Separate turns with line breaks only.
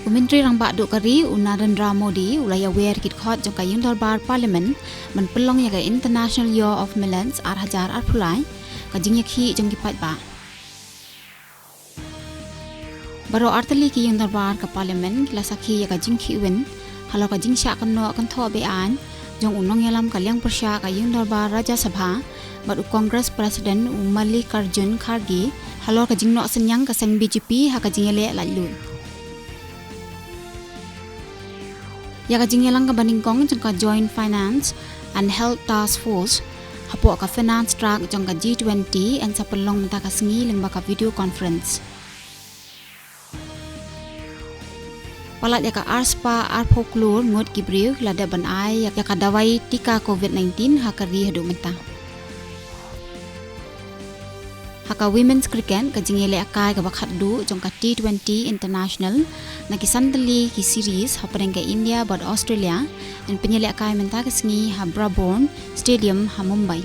Menteri Rang Bak Duk Kari Narendra Modi ulai aware kit khot jong kayun darbar parliament man pelong ya International Year of Millets ar hajar ar phulai ka jing yakhi jong gipat ba baro artali ki yung darbar ka parliament la sakhi ya ka jing khiwen halo ka jing sha kan no kan tho be an jong unong yalam kalyang persya ka yung darbar raja sabha badu congress president Mallikarjun Kharge halo ka jing no senyang ka sang BJP ha ka jing le la lu ya ka jing yalang ka baningkong jong ka joint finance and health task force hapo ka finance track jong ka G20 and sa pelong mata ka sengi lengba ka video conference palat ya ka arspa arpoklur ngot gibriu lada ban ai ya ka dawai tika COVID-19 ha ka ri hadu menta haka women's cricket ka jingele akai ka bakhat du jong ka T20 international na kisandali ki series ha pareng ka India bad Australia and penyele akai menta ka sengi ha Brabourne stadium ha Mumbai